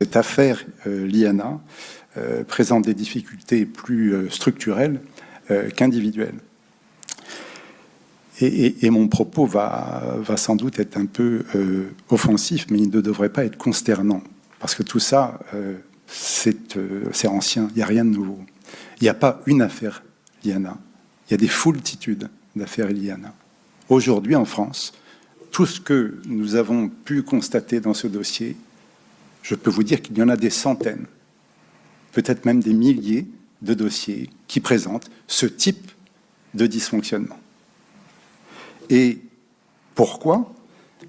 cette affaire l'IANA présente des difficultés plus structurelles qu'individuelles. Et mon propos va sans doute être un peu offensif, mais il ne devrait pas être consternant. Parce que tout ça, c'est ancien, il n'y a rien de nouveau. Il n'y a pas une affaire l'IANA, il y a des foultitudes d'affaires l'IANA. Aujourd'hui, en France, tout ce que nous avons pu constater dans ce dossier, je peux vous dire qu'il y en a des centaines, peut-être même des milliers de dossiers qui présentent ce type de dysfonctionnement. Et pourquoi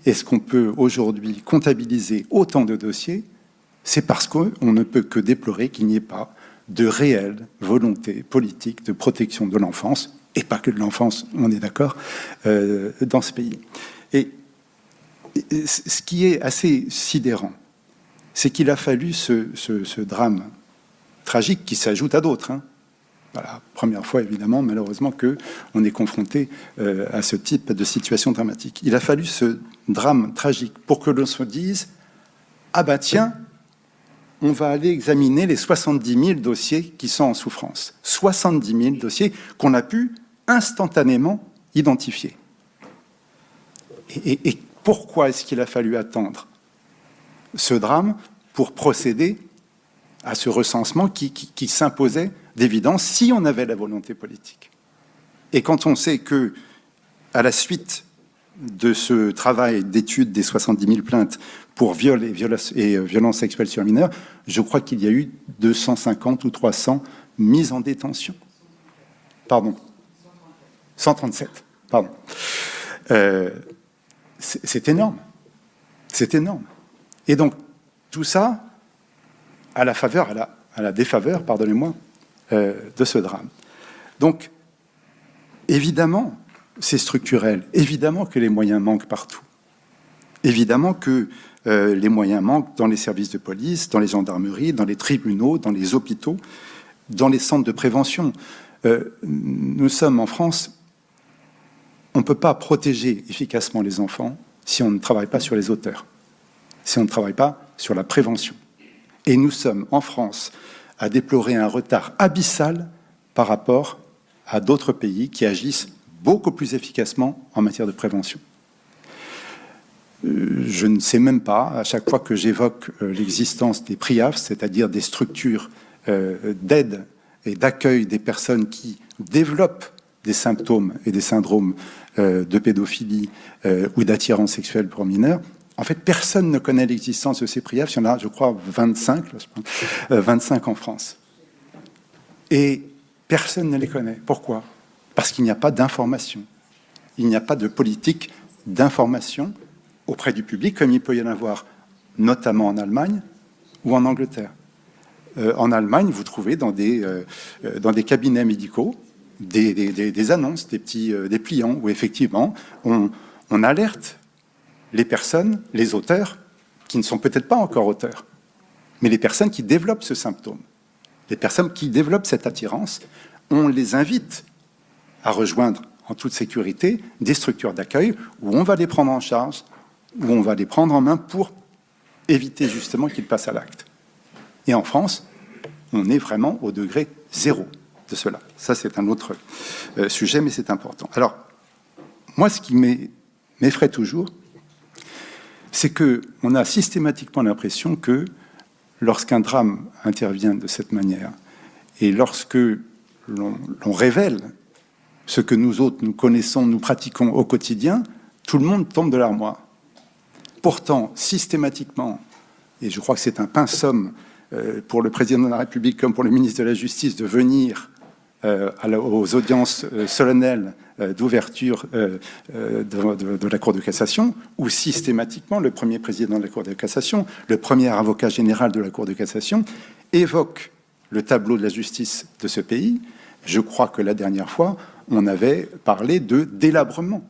est-ce qu'on peut aujourd'hui comptabiliser autant de dossiers? C'est parce qu'on ne peut que déplorer qu'il n'y ait pas de réelle volonté politique de protection de l'enfance, et pas que de l'enfance, on est d'accord, dans ce pays. Et ce qui est assez sidérant, c'est qu'il a fallu ce drame tragique qui s'ajoute à d'autres, hein. Voilà, première fois, évidemment, malheureusement, qu'on est confronté à ce type de situation dramatique. Il a fallu ce drame tragique pour que l'on se dise « Ah ben tiens, on va aller examiner les 70 000 dossiers qui sont en souffrance. » 70 000 dossiers qu'on a pu instantanément identifier. Et pourquoi est-ce qu'il a fallu attendre ce drame pour procéder à ce recensement qui s'imposait d'évidence si on avait la volonté politique? Et quand on sait que, à la suite de ce travail d'étude des 70 000 plaintes pour viol et violences sexuelles sur mineurs, je crois qu'il y a eu 250 ou 300 mises en détention. Pardon. 137. Pardon. C'est énorme. C'est énorme. Et donc, tout ça à la faveur, à la défaveur, pardonnez-moi, de ce drame. Donc, évidemment, c'est structurel. Évidemment que les moyens manquent partout. Évidemment que les moyens manquent dans les services de police, dans les gendarmeries, dans les tribunaux, dans les hôpitaux, dans les centres de prévention. Nous sommes en France, on ne peut pas protéger efficacement les enfants si on ne travaille pas sur les auteurs, si on ne travaille pas sur la prévention. Et nous sommes en France à déplorer un retard abyssal par rapport à d'autres pays qui agissent beaucoup plus efficacement en matière de prévention. Je ne sais même pas, à chaque fois que j'évoque l'existence des PRIAF, c'est-à-dire des structures d'aide et d'accueil des personnes qui développent des symptômes et des syndromes de pédophilie ou d'attirance sexuelle pour mineurs, en fait, personne ne connaît l'existence de ces PRIAF. Il y en a, je crois, 25 en France. Et personne ne les connaît. Pourquoi? Parce qu'il n'y a pas d'information. Il n'y a pas de politique d'information auprès du public, comme il peut y en avoir, notamment en Allemagne ou en Angleterre. En Allemagne, vous trouvez dans des cabinets médicaux des annonces, des pliants, où effectivement, on alerte les personnes, les auteurs, qui ne sont peut-être pas encore auteurs, mais les personnes qui développent ce symptôme, les personnes qui développent cette attirance, on les invite à rejoindre en toute sécurité des structures d'accueil où on va les prendre en charge, où on va les prendre en main pour éviter justement qu'ils passent à l'acte. Et en France, on est vraiment au degré zéro de cela. Ça, c'est un autre sujet, mais c'est important. Alors, moi, ce qui m'effraie toujours, c'est qu'on a systématiquement l'impression que lorsqu'un drame intervient de cette manière, et lorsque l'on révèle ce que nous autres, nous connaissons, nous pratiquons au quotidien, tout le monde tombe de l'armoire. Pourtant, systématiquement, et je crois que c'est un pinceum pour le président de la République comme pour le ministre de la Justice de venir aux audiences solennelles d'ouverture de la Cour de cassation, où systématiquement le premier président de la Cour de cassation, le premier avocat général de la Cour de cassation, évoque le tableau de la justice de ce pays. Je crois que la dernière fois, on avait parlé de délabrement